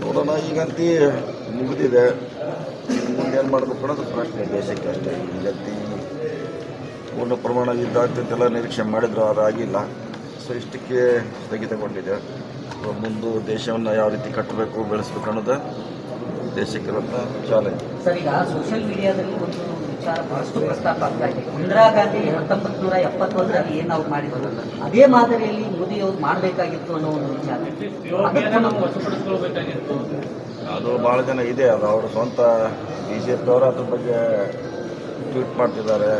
ನೋಡೋಣ. ಈಗಂತೂ ಮುಗಿದಿದೆ, ಮುಂದೇನು ಮಾಡಬೇಕು ಅನ್ನೋದು ಪ್ರಶ್ನೆ ದೇಶಕ್ಕೆ ಅಷ್ಟೇ. ಈಗಂತೂ ಪೂರ್ಣ ಪ್ರಮಾಣ ಯುದ್ಧ ಆಗ್ತಂತೆಲ್ಲ ನಿರೀಕ್ಷೆ ಮಾಡಿದ್ರು, ಅದಾಗಿಲ್ಲ. ಸೊ ಇಷ್ಟಕ್ಕೆ ಸ್ಥಗಿತಗೊಂಡಿದೆ. ಸೊ ಮುಂದೆ ದೇಶವನ್ನು ಯಾವ ರೀತಿ ಕಟ್ಟಬೇಕು, ಬೆಳೆಸಬೇಕು ಅನ್ನೋದು ದೇಶಕ್ಕಿರುವಂಥ ಚಾಲೆಂಜ್. ಸರ್, ಈಗ ಸೋಷಿಯಲ್ ಮೀಡಿಯಾದಲ್ಲಿ ಒಂದು ವಿಚಾರ ಬಹಳಷ್ಟು ಪ್ರಸ್ತಾಪ ಆಗ್ತಾ ಇದೆ. ಇಂದಿರಾ ಗಾಂಧಿ 1971ರಲ್ಲಿ ಏನು ಅವ್ರು ಮಾಡಿದ್ರು ಅದೇ ಮಾದರಿಯಲ್ಲಿ ಮೋದಿ ಅವ್ರು ಮಾಡಬೇಕಾಗಿತ್ತು ಅನ್ನೋ ಒಂದು ವಿಚಾರ. ಅದು ಭಾಳ ಜನ ಇದೆ, ಅದು ಅವರು ಸ್ವಂತ BJP ಅವರು ಅದ್ರ ಬಗ್ಗೆ ಟ್ವೀಟ್ ಮಾಡ್ತಿದ್ದಾರೆ,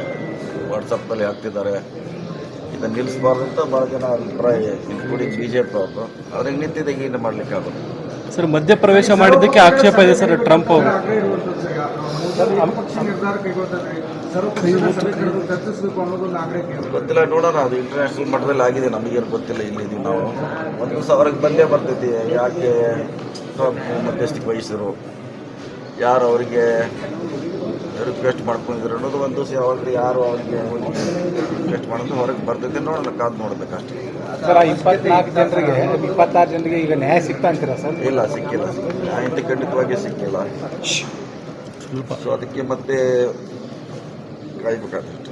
ವಾಟ್ಸಪ್ಪಲ್ಲಿ ಹಾಕ್ತಿದ್ದಾರೆ. ಇದನ್ನು ನಿಲ್ಲಿಸಬಾರ್ದು ಅಂತ ಭಾಳ ಜನ ಅಭಿಪ್ರಾಯ, ಇನ್ಕ್ಲೂಡಿಂಗ್ BJP ಅವರು. ಅವ್ರಿಗೆ ನಿಂತಿದ್ದಾಗ ಏನು ಮಾಡಲಿಕ್ಕೆ ಆಗೋದು. ಸರ್, ಮಧ್ಯಪ್ರವೇಶ ಮಾಡಿದ್ದಕ್ಕೆ ಆಕ್ಷೇಪ ಇದೆ ಸರ್ ಟ್ರಂಪ್ ಅವರು. ಗೊತ್ತಿಲ್ಲ, ನೋಡೋಣ. ಅದು ಇಂಟರ್ನ್ಯಾಷನಲ್ ಮಟ್ಟದಲ್ಲಿ ಆಗಿದೆ, ನಮಗೇನು ಗೊತ್ತಿಲ್ಲ. ಇಲ್ಲಿದ್ದೀವಿ ನಾವು. ಒಂದು ದಿವಸ ಅವ್ರಿಗೆ ಬಂದೇ ಬರ್ತೈತಿ. ಯಾಕೆ ಮಧ್ಯಸ್ಥಿಕೆ ವಹಿಸಿದ್ರು, ಯಾರು ಅವರಿಗೆ ರಿಕ್ವೆಸ್ಟ್ ಮಾಡ್ಕೊಂಡಿದ್ರು ಅನ್ನೋದು ಒಂದು ದಿವಸ ಯಾವಾಗ ಯಾರು ಅವರಿಗೆ ರಿಕ್ವೆಸ್ಟ್ ಮಾಡೋದು ಹೊರಗೆ ಬರ್ತೈತೆ. ನೋಡೋಣ, ಕಾದು ನೋಡಬೇಕಷ್ಟೇ. ಸರ್, 26 ಜನರಿಗೆ ಈಗ ನ್ಯಾಯ ಸಿಗ್ತಾ ಅಂತೀರಾ ಸರ್? ಇಲ್ಲ, ಸಿಕ್ಕಿಲ್ಲ. ನ್ಯಾಯ ಖಂಡಿತವಾಗಿ ಸಿಕ್ಕಿಲ್ಲ. ಸೊ ಅದಕ್ಕೆ ಮತ್ತೆ ಕಾಯ್ಬೇಕಾದಷ್ಟು.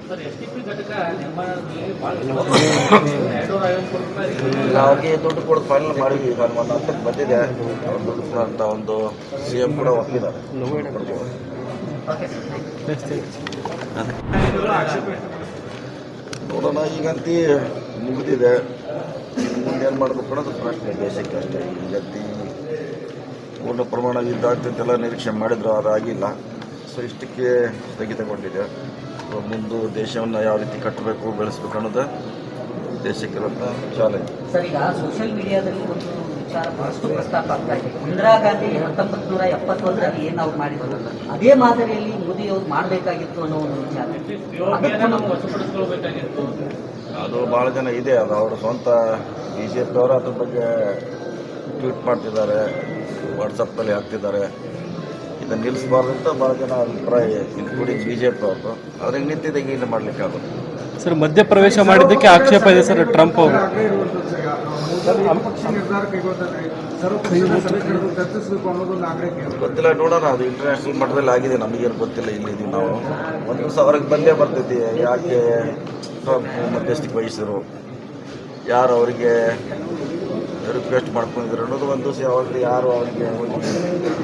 ಅವ್ರಿಗೆ ದುಡ್ಡು ಕೊಡೋದು ಫೈನಲ್ ಮಾಡಿದ್ವಿ. ಈಗ ಒಂದು ಹಂತಕ್ಕೆ ಬಂದಿದೆ. ಅವ್ರು ದುಡ್ಡು ಕೊಡೋಂಥ ಒಂದು CM ಕೂಡ ಒಪ್ಪಿದ್ದಾರೆ. ನೋಡೋಣ. ಈಗಂತೂ ಮುಗಿದಿದೆ, ಮುಂದೇನು ಮಾಡಬೇಕು ಅನ್ನೋದು ಪ್ರಶ್ನೆ ದೇಶಕ್ಕೆ ಅಷ್ಟೇ. ಈಗಂತೂ ಪೂರ್ಣ ಪ್ರಮಾಣ ಯುದ್ಧ ಆಗ್ತಂತೆಲ್ಲ ನಿರೀಕ್ಷೆ ಮಾಡಿದ್ರು, ಅದಾಗಿಲ್ಲ. ಸೊ ಇಷ್ಟಕ್ಕೆ ಸ್ಥಗಿತಗೊಂಡಿದೆ. ಸೊ ಮುಂದೆ ದೇಶವನ್ನು ಯಾವ ರೀತಿ ಕಟ್ಟಬೇಕು, ಬೆಳೆಸಬೇಕು ಅನ್ನೋದು ದೇಶಕ್ಕಿರುವಂಥ ಚಾಲೆಂಜ್. ಸರ್, ಈಗ ಸೋಷಿಯಲ್ ಮೀಡಿಯಾದಲ್ಲಿ ಒಂದು ವಿಚಾರ ಬಹಳಷ್ಟು ಪ್ರಸ್ತಾಪ ಆಗ್ತಾ ಇದೆ. ಇಂದಿರಾ ಗಾಂಧಿ 1971ರಲ್ಲಿ ಏನು ಅವ್ರು ಮಾಡಿದ್ರು ಅದೇ ಮಾದರಿಯಲ್ಲಿ ಮೋದಿ ಅವ್ರು ಮಾಡಬೇಕಾಗಿತ್ತು ಅನ್ನೋ ಒಂದು ವಿಚಾರ. ಅದು ಭಾಳ ಜನ ಇದೆ, ಅದು ಅವರು ಸ್ವಂತ BJP ಅವರು ಅದ್ರ ಬಗ್ಗೆ ಟ್ವೀಟ್ ಮಾಡ್ತಿದ್ದಾರೆ, ವಾಟ್ಸಪ್ಪಲ್ಲಿ ಹಾಕ್ತಿದ್ದಾರೆ. ಇದನ್ನು ನಿಲ್ಲಿಸಬಾರ್ದು ಅಂತ ಭಾಳ ಜನ ಅಭಿಪ್ರಾಯ, ಇನ್ಕ್ಲೂಡಿಂಗ್ BJP ಅವರು. ಅವ್ರಿಗೆ ನಿಂತಿದ್ದಾಗ ಏನು ಮಾಡಲಿಕ್ಕೆ ಆಗೋದು. ಸರ್, ಮಧ್ಯಪ್ರವೇಶ ಮಾಡಿದ್ದಕ್ಕೆ ಆಕ್ಷೇಪ ಇದೆ ಸರ್ ಟ್ರಂಪ್ ಅವರು. ಗೊತ್ತಿಲ್ಲ, ನೋಡೋಣ. ಅದು ಇಂಟರ್ನ್ಯಾಷನಲ್ ಮಟ್ಟದಲ್ಲಿ ಆಗಿದೆ, ನಮಗೇನು ಗೊತ್ತಿಲ್ಲ. ಇಲ್ಲಿದ್ದೀವಿ ನಾವು. ಒಂದು ದಿವಸ ಅವ್ರಿಗೆ ಬಂದೇ ಬರ್ತೈತಿ. ಯಾಕೆ ಮಧ್ಯಸ್ಥಿಕೆ ವಹಿಸಿದ್ರು, ಯಾರು ಅವರಿಗೆ ರಿಕ್ವೆಸ್ಟ್ ಮಾಡ್ಕೊಂಡಿದ್ರು ಅನ್ನೋದು ಒಂದು ದಿವಸ ಯಾವಾಗ ಯಾರು ಅವರಿಗೆ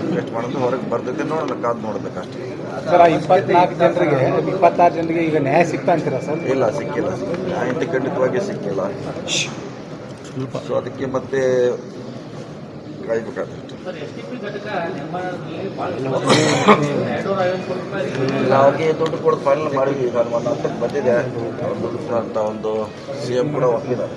ರಿಕ್ವೆಸ್ಟ್ ಮಾಡೋದು ಹೊರಗೆ ಬರ್ತೈತೆ. ನೋಡೋಣ, ಕಾದು ನೋಡಬೇಕಷ್ಟೇ. ಸರ್, 26 ಜನರಿಗೆ ಈಗ ನ್ಯಾಯ ಸಿಗ್ತಾ ಅಂತೀರಾ ಸರ್? ಇಲ್ಲ, ಸಿಕ್ಕಿಲ್ಲ. ನ್ಯಾಯ ಖಂಡಿತವಾಗಿ ಸಿಕ್ಕಿಲ್ಲ. ಸೊ ಅದಕ್ಕೆ ಮತ್ತೆ ಕಾಯ್ಬೇಕಾದಷ್ಟು. ಅವ್ರಿಗೆ ದುಡ್ಡು ಕೊಡೋದು ಫೈನಲ್ ಮಾಡಿದ್ವಿ. ಈಗ ಒಂದು ಹಂತಕ್ಕೆ ಬಂದಿದೆ. ಅವ್ರು ದುಡ್ಡು ಕೊಡೋಂಥ ಒಂದು CM ಕೂಡ ಒಪ್ಪಿದ್ದಾರೆ.